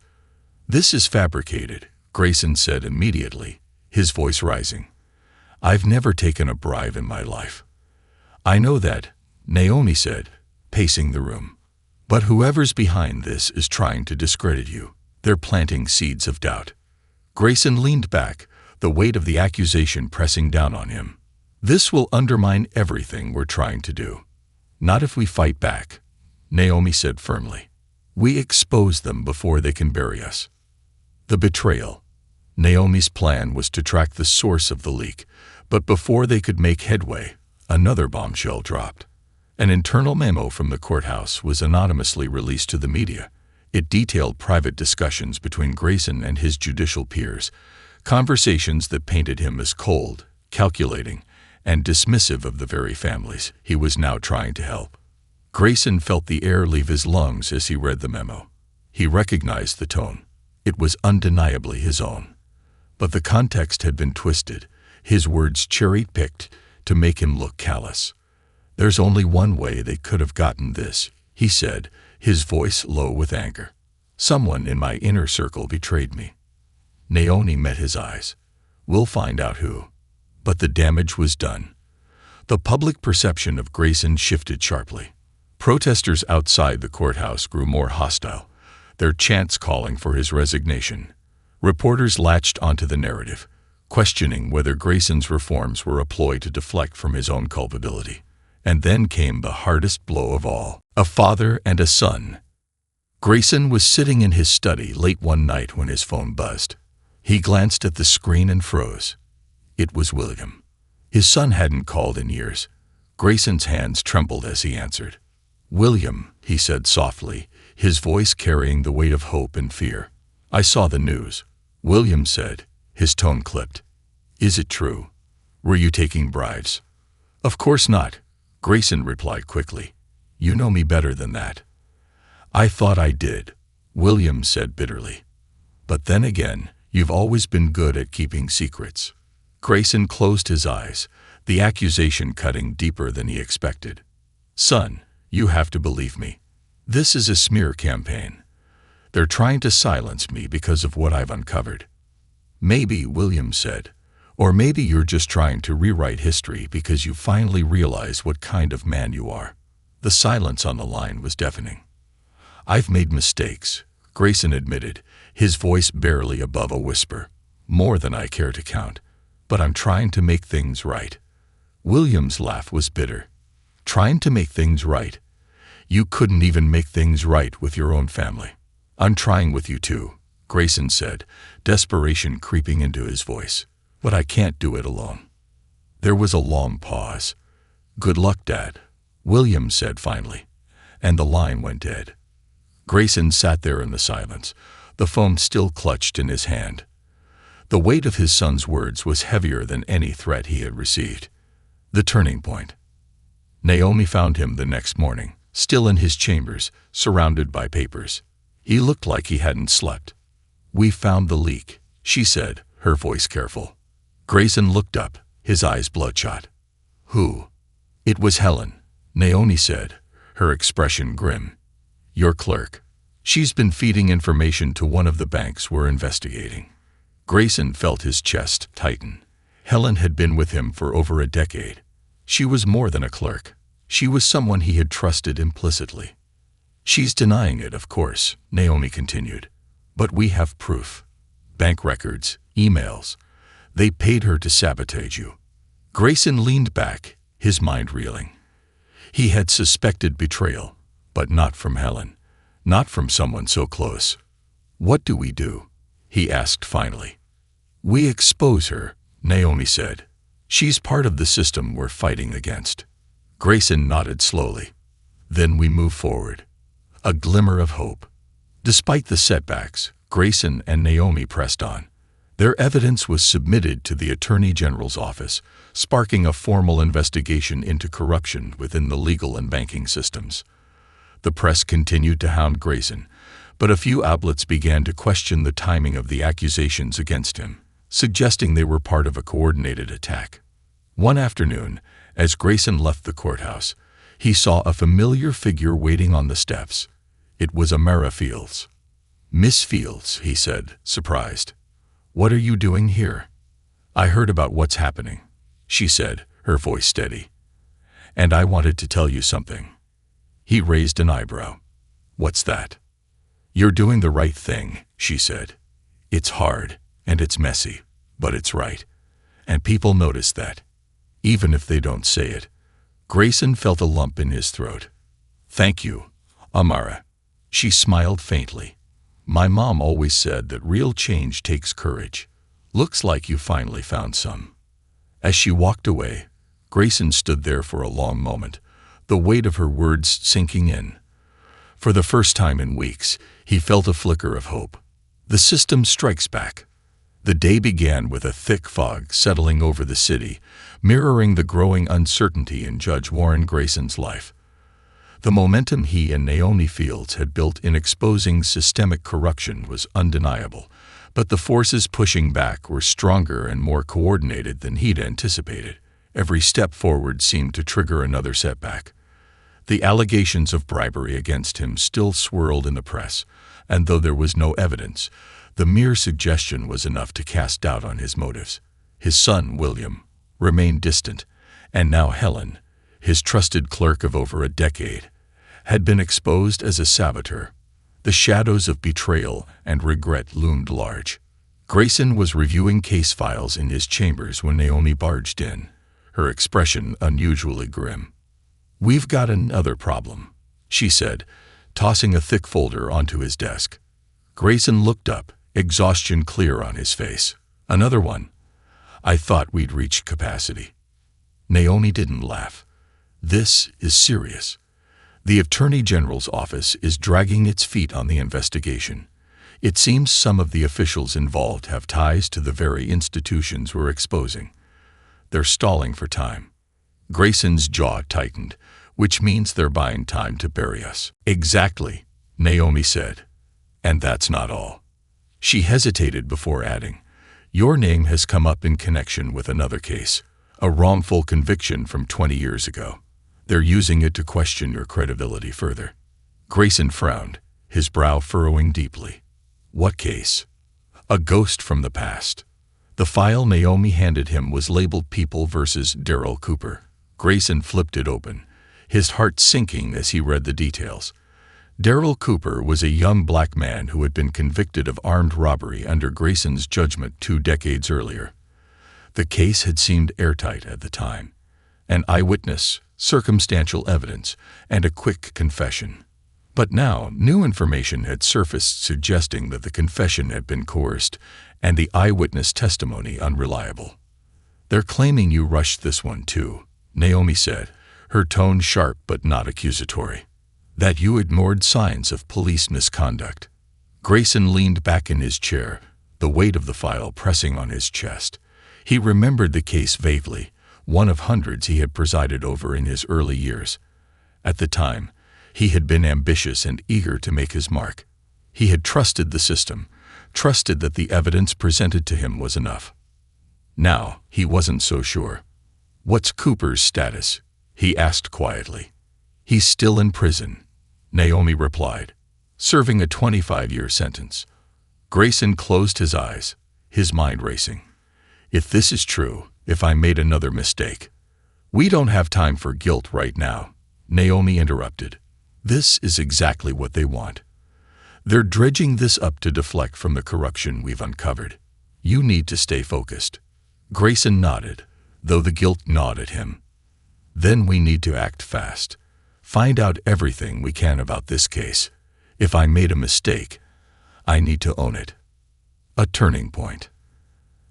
"This is fabricated," Grayson said immediately, his voice rising. "I've never taken a bribe in my life." "I know that," Naomi said, pacing the room. "But whoever's behind this is trying to discredit you. They're planting seeds of doubt." Grayson leaned back, the weight of the accusation pressing down on him. "This will undermine everything we're trying to do." "Not if we fight back," Naomi said firmly. "We expose them before they can bury us." The betrayal. Naomi's plan was to track the source of the leak, but before they could make headway, another bombshell dropped. An internal memo from the courthouse was anonymously released to the media. It detailed private discussions between Grayson and his judicial peers, conversations that painted him as cold, calculating, and dismissive of the very families he was now trying to help. Grayson felt the air leave his lungs as he read the memo. He recognized the tone. It was undeniably his own. But the context had been twisted, his words cherry-picked to make him look callous. "There's only one way they could have gotten this," he said, his voice low with anger. "Someone in my inner circle betrayed me." Naomi met his eyes. "We'll find out who." But the damage was done. The public perception of Grayson shifted sharply. Protesters outside the courthouse grew more hostile, their chants calling for his resignation. Reporters latched onto the narrative, questioning whether Grayson's reforms were a ploy to deflect from his own culpability. And then came the hardest blow of all: a father and a son. Grayson was sitting in his study late one night when his phone buzzed. He glanced at the screen and froze. It was William. His son hadn't called in years. Grayson's hands trembled as he answered. "William," he said softly, his voice carrying the weight of hope and fear. "I saw the news." William said, his tone clipped. "Is it true? Were you taking bribes?" "Of course not," Grayson replied quickly. "You know me better than that." "I thought I did," William said bitterly. "But then again, you've always been good at keeping secrets." Grayson closed his eyes, the accusation cutting deeper than he expected. "Son, you have to believe me. This is a smear campaign. They're trying to silence me because of what I've uncovered." "Maybe," William said, "or maybe you're just trying to rewrite history because you finally realize what kind of man you are." The silence on the line was deafening. "I've made mistakes," Grayson admitted, his voice barely above a whisper. "More than I care to count. But I'm trying to make things right." William's laugh was bitter. "Trying to make things right? You couldn't even make things right with your own family." "I'm trying with you too," Grayson said, desperation creeping into his voice. "But I can't do it alone." There was a long pause. "Good luck, Dad," William said finally, and the line went dead. Grayson sat there in the silence, the phone still clutched in his hand. The weight of his son's words was heavier than any threat he had received. The turning point. Naomi found him the next morning, still in his chambers, surrounded by papers. He looked like he hadn't slept. "We found the leak," she said, her voice careful. Grayson looked up, his eyes bloodshot. "Who?" "It was Helen," Naomi said, her expression grim. "Your clerk. She's been feeding information to one of the banks we're investigating." Grayson felt his chest tighten. Helen had been with him for over a decade. She was more than a clerk. She was someone he had trusted implicitly. "She's denying it, of course," Naomi continued. "But we have proof. Bank records, emails. They paid her to sabotage you." Grayson leaned back, his mind reeling. He had suspected betrayal, but not from Helen, not from someone so close. "What do we do?" he asked finally. "We expose her," Naomi said. "She's part of the system we're fighting against." Grayson nodded slowly. "Then we move forward. a glimmer of hope. Despite the setbacks, Grayson and Naomi pressed on. Their evidence was submitted to the Attorney General's office, sparking a formal investigation into corruption within the legal and banking systems. The press continued to hound Grayson, but a few outlets began to question the timing of the accusations against him, suggesting they were part of a coordinated attack. One afternoon, as Grayson left the courthouse, he saw a familiar figure waiting on the steps. It was Amara Fields. "Miss Fields," he said, surprised. "What are you doing here?" "I heard about what's happening," she said, her voice steady. "And I wanted to tell you something." He raised an eyebrow. "What's that?" "You're doing the right thing," she said. "It's hard, and it's messy, but it's right. And people notice that, even if they don't say it." Grayson felt a lump in his throat. "Thank you, Amara." She smiled faintly. "My mom always said that real change takes courage. Looks like you finally found some." As she walked away, Grayson stood there for a long moment, the weight of her words sinking in. For the first time in weeks, he felt a flicker of hope. The system strikes back. The day began with a thick fog settling over the city, mirroring the growing uncertainty in Judge Warren Grayson's life. The momentum he and Naomi Fields had built in exposing systemic corruption was undeniable, but the forces pushing back were stronger and more coordinated than he'd anticipated. Every step forward seemed to trigger another setback. The allegations of bribery against him still swirled in the press, and though there was no evidence, the mere suggestion was enough to cast doubt on his motives. His son, William, remained distant, and now Helen, his trusted clerk of over a decade, had been exposed as a saboteur. The shadows of betrayal and regret loomed large. Grayson was reviewing case files in his chambers when Naomi barged in, her expression unusually grim. "We've got another problem," she said, tossing a thick folder onto his desk. Grayson looked up, exhaustion clear on his face. "Another one? I thought we'd reached capacity." Naomi didn't laugh. "This is serious. The Attorney General's office is dragging its feet on the investigation. It seems some of the officials involved have ties to the very institutions we're exposing. They're stalling for time." Grayson's jaw tightened, "which means they're buying time to bury us." "Exactly," Naomi said. "And that's not all." She hesitated before adding, "Your name has come up in connection with another case, a wrongful conviction from 20 years ago. They're using it to question your credibility further." Grayson frowned, his brow furrowing deeply. "What case?" "A ghost from the past." The file Naomi handed him was labeled People versus Darryl Cooper. Grayson flipped it open, his heart sinking as he read the details. Darryl Cooper was a young black man who had been convicted of armed robbery under Grayson's judgment 2 decades earlier. The case had seemed airtight at the time. An eyewitness, circumstantial evidence, and a quick confession. But now, new information had surfaced suggesting that the confession had been coerced and the eyewitness testimony unreliable. "They're claiming you rushed this one too," Naomi said, her tone sharp but not accusatory. "That you ignored signs of police misconduct." Grayson leaned back in his chair, the weight of the file pressing on his chest. He remembered the case vaguely, one of hundreds he had presided over in his early years. At the time, he had been ambitious and eager to make his mark. He had trusted the system, trusted that the evidence presented to him was enough. Now, he wasn't so sure. "What's Cooper's status?" he asked quietly. "He's still in prison," Naomi replied, "serving a 25-year sentence." Grayson closed his eyes, his mind racing. "If this is true, if I made another mistake." "We don't have time for guilt right now," Naomi interrupted. "This is exactly what they want. They're dredging this up to deflect from the corruption we've uncovered. You need to stay focused." Grayson nodded, though the guilt gnawed at him. "Then we need to act fast. Find out everything we can about this case. If I made a mistake, I need to own it." A turning point.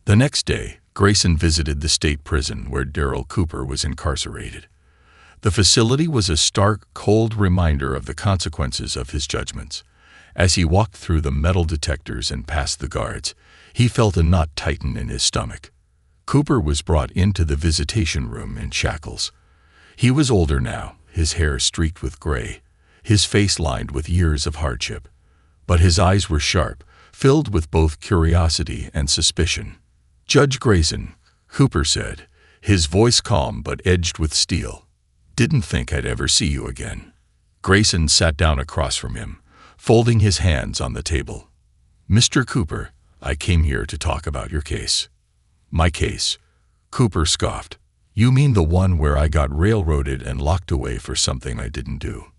The next day, Grayson visited the state prison where Darryl Cooper was incarcerated. The facility was a stark, cold reminder of the consequences of his judgments. As he walked through the metal detectors and past the guards, he felt a knot tighten in his stomach. Cooper was brought into the visitation room in shackles. He was older now, his hair streaked with gray, his face lined with years of hardship. But his eyes were sharp, filled with both curiosity and suspicion. "Judge Grayson," Cooper said, his voice calm but edged with steel. "Didn't think I'd ever see you again." Grayson sat down across from him, folding his hands on the table. "Mr. Cooper, I came here to talk about your case." "My case?" Cooper scoffed. "You mean the one where I got railroaded and locked away for something I didn't do?"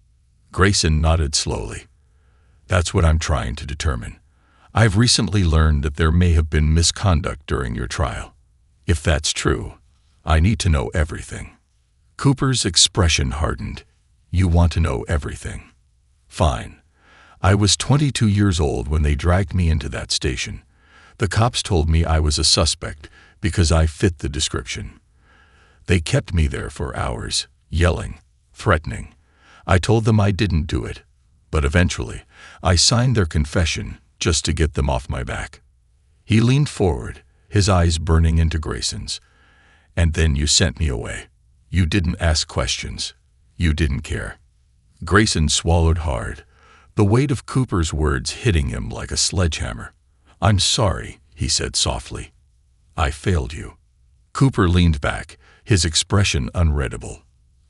Grayson nodded slowly. "That's what I'm trying to determine. I've recently learned that there may have been misconduct during your trial. If that's true, I need to know everything." Cooper's expression hardened. "You want to know everything? Fine. I was 22 years old when they dragged me into that station. The cops told me I was a suspect because I fit the description. They kept me there for hours, yelling, threatening. I told them I didn't do it, but eventually I signed their confession just to get them off my back." He leaned forward, his eyes burning into Grayson's. "And then you sent me away. You didn't ask questions. You didn't care." Grayson swallowed hard, the weight of Cooper's words hitting him like a sledgehammer. "I'm sorry," he said softly. "I failed you." Cooper leaned back, his expression unreadable.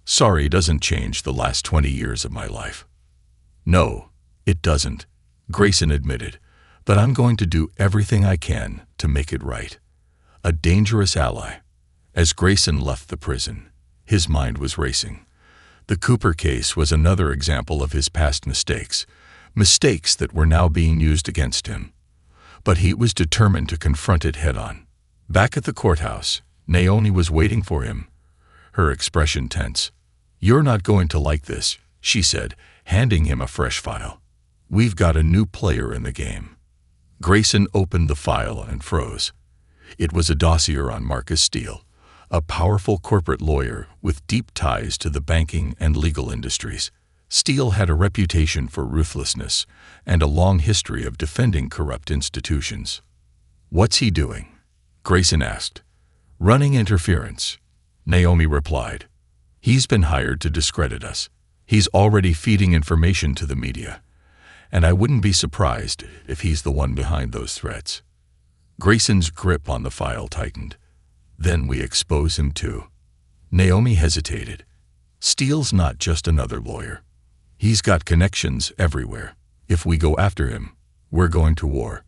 "Sorry doesn't change the last 20 years of my life." "No, it doesn't," Grayson admitted, "but I'm going to do everything I can to make it right." A dangerous ally. As Grayson left the prison, his mind was racing. The Cooper case was another example of his past mistakes, mistakes that were now being used against him. But he was determined to confront it head-on. Back at the courthouse, Naomi was waiting for him, her expression tense. "You're not going to like this," she said, handing him a fresh file. "We've got a new player in the game." Grayson opened the file and froze. It was a dossier on Marcus Steele, a powerful corporate lawyer with deep ties to the banking and legal industries. Steele had a reputation for ruthlessness and a long history of defending corrupt institutions. "What's he doing?" Grayson asked. "Running interference," Naomi replied. "He's been hired to discredit us. He's already feeding information to the media. And I wouldn't be surprised if he's the one behind those threats." Grayson's grip on the file tightened. "Then we expose him too." Naomi hesitated. "Steele's not just another lawyer. He's got connections everywhere. If we go after him, we're going to war."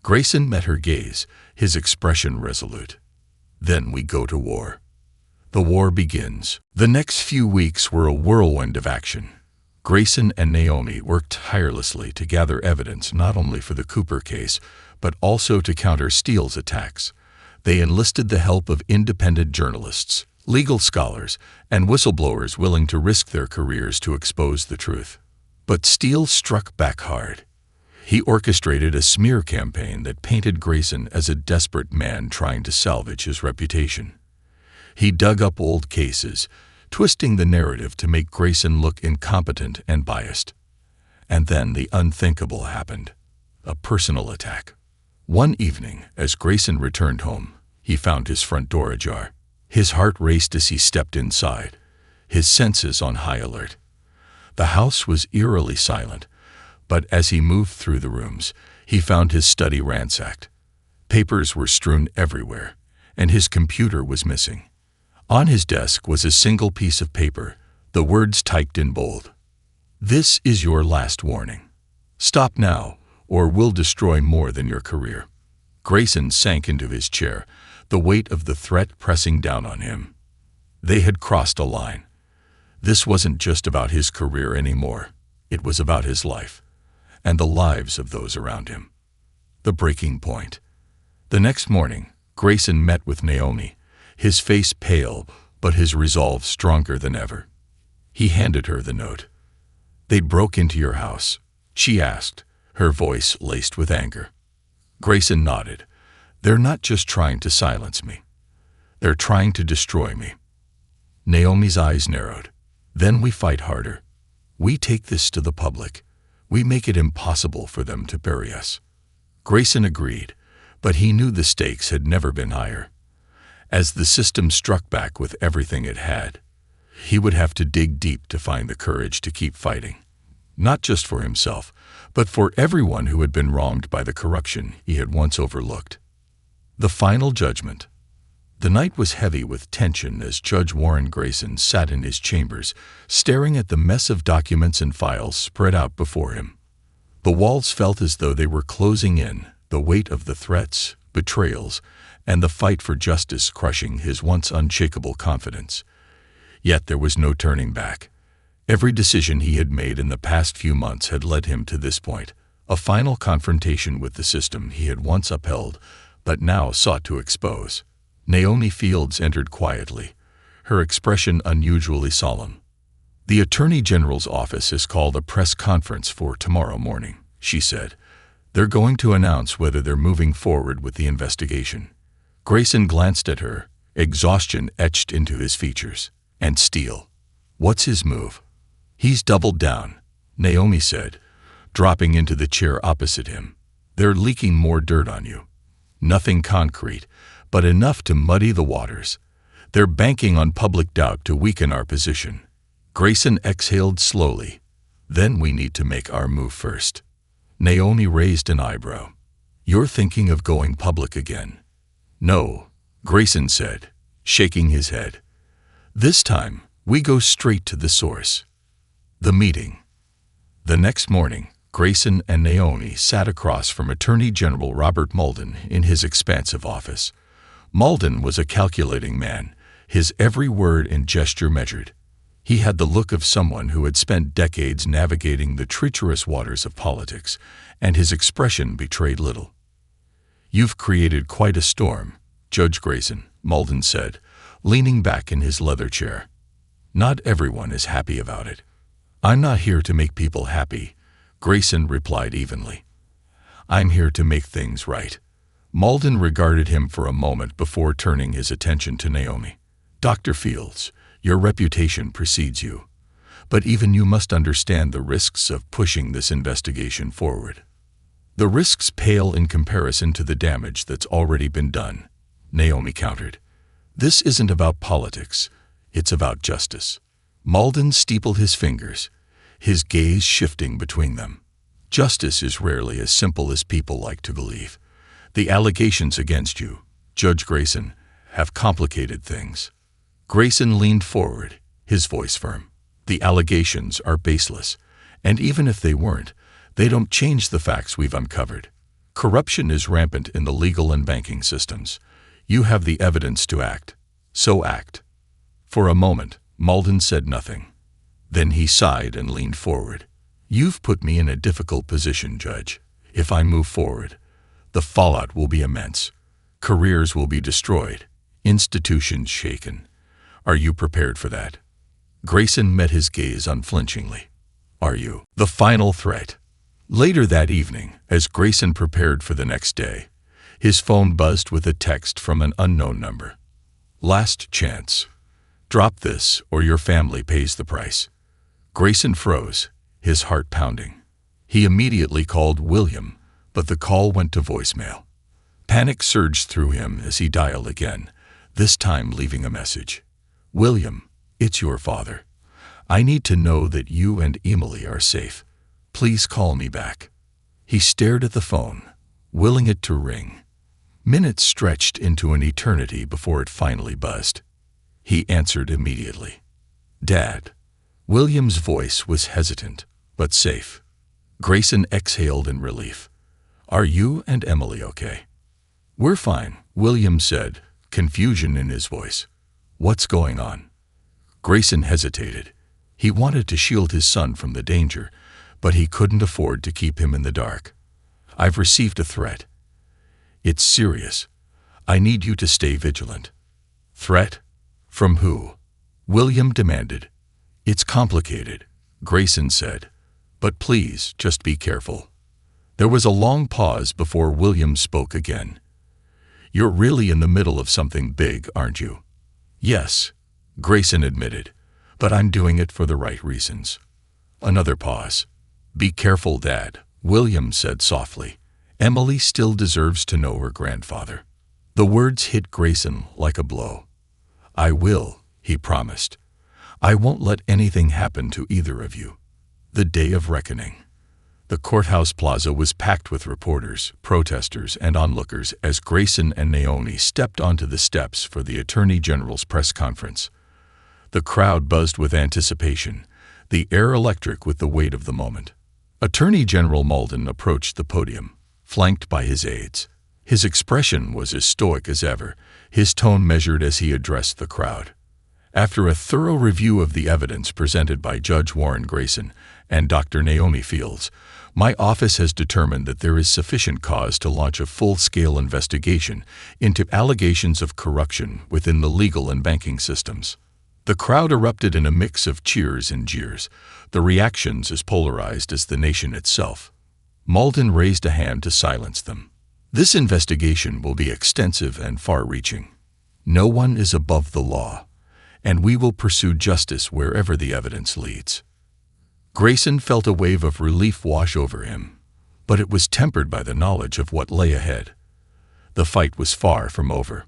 Grayson met her gaze, his expression resolute. "Then we go to war. The war begins." The next few weeks were a whirlwind of action. Grayson and Naomi worked tirelessly to gather evidence not only for the Cooper case, but also to counter Steele's attacks. They enlisted the help of independent journalists, legal scholars, and whistleblowers willing to risk their careers to expose the truth. But Steele struck back hard. He orchestrated a smear campaign that painted Grayson as a desperate man trying to salvage his reputation. He dug up old cases, twisting the narrative to make Grayson look incompetent and biased. And then the unthinkable happened, a personal attack. One evening, as Grayson returned home, he found his front door ajar. His heart raced as he stepped inside, his senses on high alert. The house was eerily silent, but as he moved through the rooms, he found his study ransacked. Papers were strewn everywhere, and his computer was missing. On his desk was a single piece of paper, the words typed in bold. "This is your last warning. Stop now, or we'll destroy more than your career." Grayson sank into his chair, the weight of the threat pressing down on him. They had crossed a line. This wasn't just about his career anymore. It was about his life, and the lives of those around him. The breaking point. The next morning, Grayson met with Naomi, his face pale, but his resolve stronger than ever. He handed her the note. "They broke into your house?" she asked, her voice laced with anger. Grayson nodded. "They're not just trying to silence me. They're trying to destroy me." Naomi's eyes narrowed. Then we fight harder. We take this to the public. We make it impossible for them to bury us." Grayson agreed, but he knew the stakes had never been higher. As the system struck back with everything it had, he would have to dig deep to find the courage to keep fighting. Not just for himself, but for everyone who had been wronged by the corruption he had once overlooked. The final judgment. The night was heavy with tension as Judge Warren Grayson sat in his chambers, staring at the mess of documents and files spread out before him. The walls felt as though they were closing in, the weight of the threats, betrayals, and the fight for justice crushing his once unshakable confidence. Yet there was no turning back. Every decision he had made in the past few months had led him to this point, a final confrontation with the system he had once upheld, but now sought to expose. Naomi Fields entered quietly, her expression unusually solemn. "The Attorney General's office has called a press conference for tomorrow morning," she said. "They're going to announce whether they're moving forward with the investigation." Grayson glanced at her, exhaustion etched into his features. "And Steele, what's his move?" "He's doubled down," Naomi said, dropping into the chair opposite him. "They're leaking more dirt on you. Nothing concrete, but enough to muddy the waters. They're banking on public doubt to weaken our position." Grayson exhaled slowly. "Then we need to make our move first." Naomi raised an eyebrow. "You're thinking of going public again?" "No," Grayson said, shaking his head. "This time, we go straight to the source." The meeting. The next morning, Grayson and Naomi sat across from Attorney General Robert Malden in his expansive office. Malden was a calculating man, his every word and gesture measured. He had the look of someone who had spent decades navigating the treacherous waters of politics, and his expression betrayed little. "You've created quite a storm, Judge Grayson," Malden said, leaning back in his leather chair. "Not everyone is happy about it." "I'm not here to make people happy," Grayson replied evenly. "I'm here to make things right." Malden regarded him for a moment before turning his attention to Naomi. "Dr. Fields, your reputation precedes you. But even you must understand the risks of pushing this investigation forward." "The risks pale in comparison to the damage that's already been done," Naomi countered. "This isn't about politics, it's about justice." Malden steepled his fingers, his gaze shifting between them. "Justice is rarely as simple as people like to believe. The allegations against you, Judge Grayson, have complicated things." Grayson leaned forward, his voice firm. "The allegations are baseless, and even if they weren't, they don't change the facts we've uncovered. Corruption is rampant in the legal and banking systems. You have the evidence to act, so act." For a moment, Malden said nothing. Then he sighed and leaned forward. "You've put me in a difficult position, Judge. If I move forward, the fallout will be immense. Careers will be destroyed, institutions shaken. Are you prepared for that?" Grayson met his gaze unflinchingly. "Are you?" The final threat. Later that evening, as Grayson prepared for the next day, his phone buzzed with a text from an unknown number. "Last chance. Drop this or your family pays the price." Grayson froze, his heart pounding. He immediately called William, but the call went to voicemail. Panic surged through him as he dialed again, this time leaving a message. "William, it's your father. I need to know that you and Emily are safe. Please call me back." He stared at the phone, willing it to ring. Minutes stretched into an eternity before it finally buzzed. He answered immediately. "Dad." William's voice was hesitant, but safe. Grayson exhaled in relief. "Are you and Emily okay?" "We're fine," William said, confusion in his voice. "What's going on?" Grayson hesitated. He wanted to shield his son from the danger, but he couldn't afford to keep him in the dark. "I've received a threat. It's serious. I need you to stay vigilant." "Threat? From who?" William demanded. "It's complicated," Grayson said, "but please just be careful." There was a long pause before William spoke again. "You're really in the middle of something big, aren't you?" "Yes," Grayson admitted, But I'm doing it for the right reasons. Another pause. Be careful, Dad, William said softly. Emily still deserves to know her grandfather. The words hit Grayson like a blow. I will, he promised. I won't let anything happen to either of you. The day of reckoning. The courthouse plaza was packed with reporters, protesters, and onlookers as Grayson and Naomi stepped onto the steps for the Attorney General's press conference. The crowd buzzed with anticipation, the air electric with the weight of the moment. Attorney General Malden approached the podium, flanked by his aides. His expression was as stoic as ever, his tone measured as he addressed the crowd. After a thorough review of the evidence presented by Judge Warren Grayson and Dr. Naomi Fields, my office has determined that there is sufficient cause to launch a full-scale investigation into allegations of corruption within the legal and banking systems. The crowd erupted in a mix of cheers and jeers, the reactions as polarized as the nation itself. Malden raised a hand to silence them. This investigation will be extensive and far-reaching. No one is above the law, and we will pursue justice wherever the evidence leads. Grayson felt a wave of relief wash over him, but it was tempered by the knowledge of what lay ahead. The fight was far from over.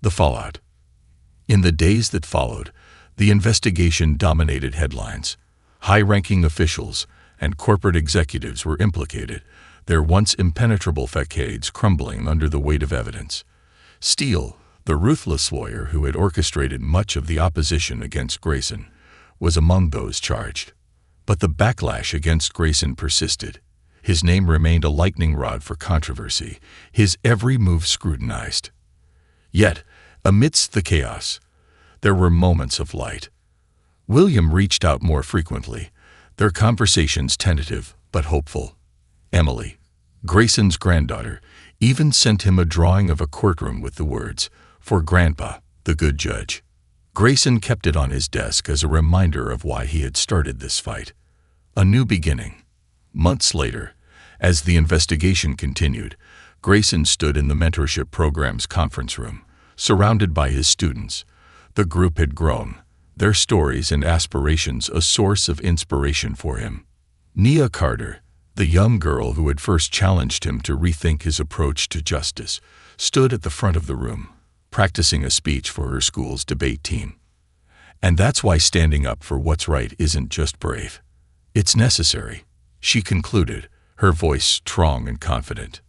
The fallout. In the days that followed, the investigation dominated headlines. High-ranking officials and corporate executives were implicated, their once impenetrable facades crumbling under the weight of evidence. Steele, the ruthless lawyer who had orchestrated much of the opposition against Grayson, was among those charged. But the backlash against Grayson persisted. His name remained a lightning rod for controversy, his every move scrutinized. Yet, amidst the chaos, there were moments of light. William reached out more frequently, their conversations tentative but hopeful. Emily, Grayson's granddaughter, even sent him a drawing of a courtroom with the words, "For Grandpa, the good judge." Grayson kept it on his desk as a reminder of why he had started this fight. A new beginning. Months later, as the investigation continued, Grayson stood in the mentorship program's conference room, surrounded by his students. The group had grown, their stories and aspirations a source of inspiration for him. Nia Carter, the young girl who had first challenged him to rethink his approach to justice, stood at the front of the room, practicing a speech for her school's debate team. And that's why standing up for what's right isn't just brave. It's necessary, she concluded, her voice strong and confident.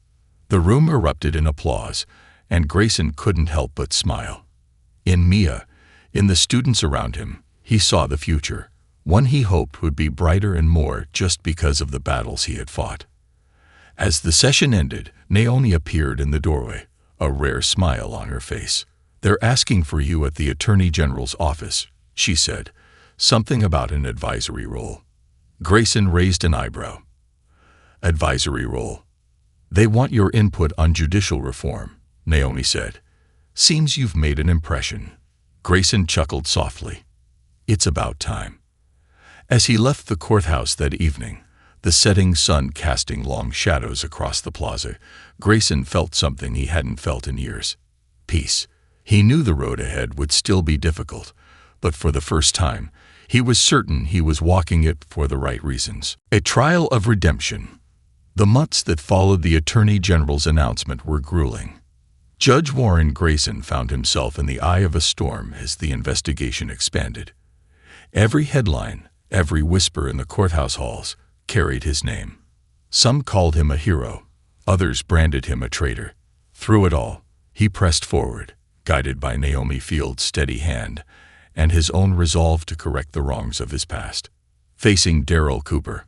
The room erupted in applause, and Grayson couldn't help but smile. In Mia, in the students around him, he saw the future, one he hoped would be brighter and more just because of the battles he had fought. As the session ended, Naomi appeared in the doorway, a rare smile on her face. "They're asking for you at the Attorney General's office," she said, something about an advisory role. Grayson raised an eyebrow. "Advisory role? They want your input on judicial reform," Naomi said. "Seems you've made an impression." Grayson chuckled softly. "It's about time." As he left the courthouse that evening, the setting sun casting long shadows across the plaza, Grayson felt something he hadn't felt in years. Peace. He knew the road ahead would still be difficult, but for the first time, he was certain he was walking it for the right reasons. A trial of redemption. The months that followed the Attorney General's announcement were grueling. Judge Warren Grayson found himself in the eye of a storm as the investigation expanded. Every headline, every whisper in the courthouse halls, carried his name. Some called him a hero, others branded him a traitor. Through it all, he pressed forward, guided by Naomi Fields' steady hand and his own resolve to correct the wrongs of his past. Facing Darrell Cooper.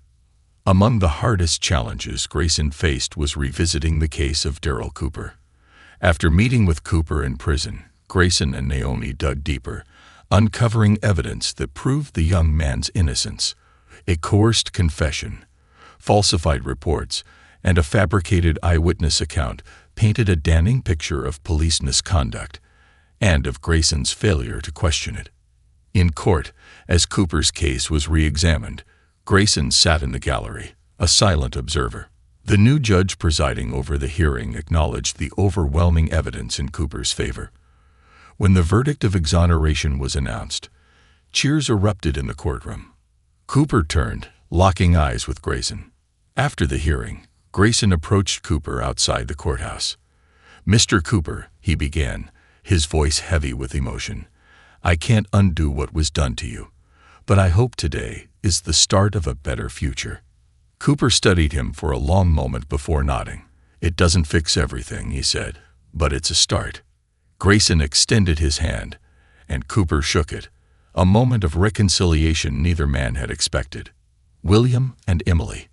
Among the hardest challenges Grayson faced was revisiting the case of Darrell Cooper. After meeting with Cooper in prison, Grayson and Naomi dug deeper, uncovering evidence that proved the young man's innocence. A coerced confession, falsified reports, and a fabricated eyewitness account painted a damning picture of police misconduct and of Grayson's failure to question it. In court, as Cooper's case was re-examined, Grayson sat in the gallery, a silent observer. The new judge presiding over the hearing acknowledged the overwhelming evidence in Cooper's favor. When the verdict of exoneration was announced, Cheers erupted in the courtroom. Cooper turned, locking eyes with Grayson. After the hearing, Grayson approached Cooper outside the courthouse. "Mr. Cooper," he began, his voice heavy with emotion, "I can't undo what was done to you, but I hope today is the start of a better future." Cooper studied him for a long moment before nodding. "It doesn't fix everything," he said, "but it's a start." Grayson extended his hand, and Cooper shook it, a moment of reconciliation neither man had expected. William and Emily.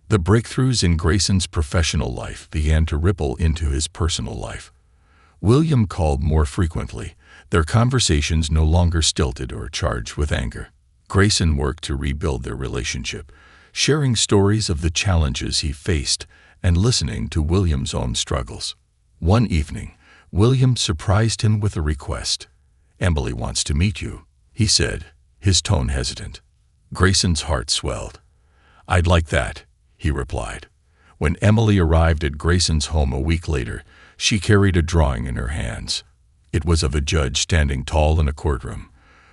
The breakthroughs in Grayson's professional life began to ripple into his personal life. William called more frequently, their conversations no longer stilted or charged with anger. Grayson worked to rebuild their relationship, sharing stories of the challenges he faced and listening to William's own struggles. One evening, William surprised him with a request. "Emily wants to meet you," he said, his tone hesitant. Grayson's heart swelled. "I'd like that," he replied. When Emily arrived at Grayson's home a week later, she carried a drawing in her hands. It was of a judge standing tall in a courtroom,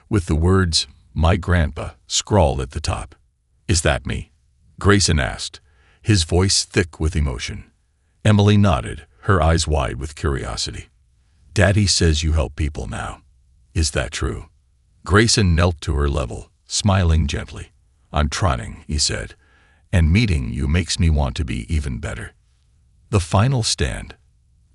with the words, "My grandpa," scrawled at the top. "Is that me?" Grayson asked, his voice thick with emotion. Emily nodded, her eyes wide with curiosity. "Daddy says you help people now. Is that true?" Grayson knelt to her level, smiling gently. "I'm trying," he said, "and meeting you makes me want to be even better." The final stand.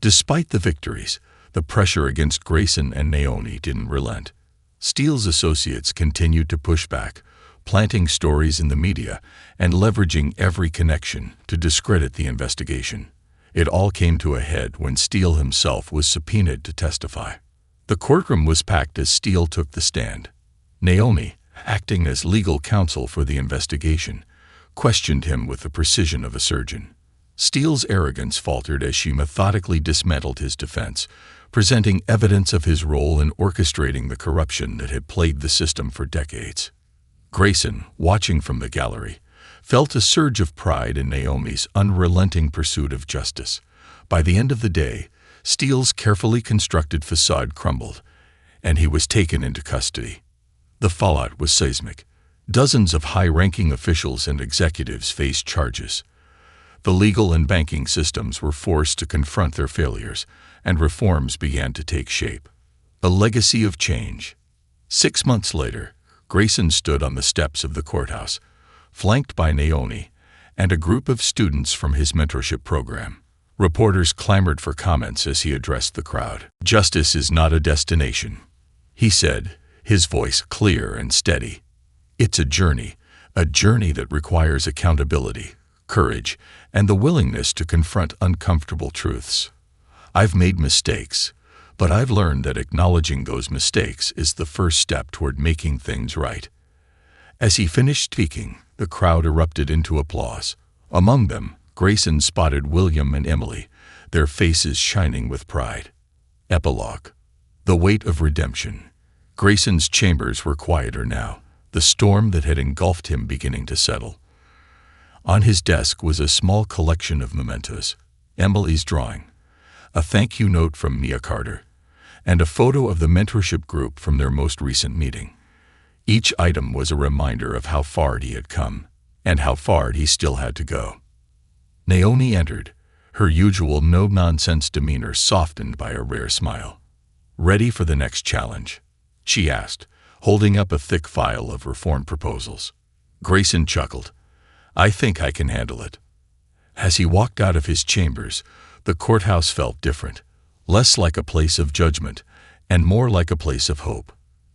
Despite the victories, the pressure against Grayson and Naomi didn't relent. Steele's associates continued to push back, planting stories in the media and leveraging every connection to discredit the investigation. It all came to a head when Steele himself was subpoenaed to testify. The courtroom was packed as Steele took the stand. Naomi, acting as legal counsel for the investigation, questioned him with the precision of a surgeon. Steele's arrogance faltered as she methodically dismantled his defense, presenting evidence of his role in orchestrating the corruption that had plagued the system for decades. Grayson, watching from the gallery, felt a surge of pride in Naomi's unrelenting pursuit of justice. By the end of the day, Steele's carefully constructed facade crumbled, and he was taken into custody. The fallout was seismic. Dozens of high-ranking officials and executives faced charges. The legal and banking systems were forced to confront their failures, and reforms began to take shape. A legacy of change. 6 months later, Grayson stood on the steps of the courthouse, flanked by Naomi and a group of students from his mentorship program. Reporters clamored for comments as he addressed the crowd. "Justice is not a destination," he said, his voice clear and steady. "It's a journey that requires accountability, courage, and the willingness to confront uncomfortable truths. I've made mistakes, but I've learned that acknowledging those mistakes is the first step toward making things right." As he finished speaking, the crowd erupted into applause. Among them, Grayson spotted William and Emily, their faces shining with pride. Epilogue. The weight of redemption. Grayson's chambers were quieter now, the storm that had engulfed him beginning to settle. On his desk was a small collection of mementos: Emily's drawing, a thank you note from Mia Carter, and a photo of the mentorship group from their most recent meeting. Each item was a reminder of how far he had come, and how far he still had to go. Naomi entered, her usual no-nonsense demeanor softened by a rare smile. "Ready for the next challenge?" she asked, holding up a thick file of reform proposals. Grayson chuckled. "I think I can handle it." As he walked out of his chambers, the courthouse felt different, less like a place of judgment and more like a place of hope.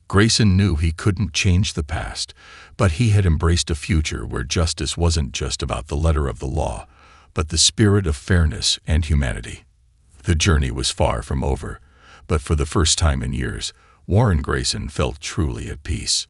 Grayson knew he couldn't change the past, but he had embraced a future where justice wasn't just about the letter of the law, but the spirit of fairness and humanity. The journey was far from over, but for the first time in years, Warren Grayson felt truly at peace.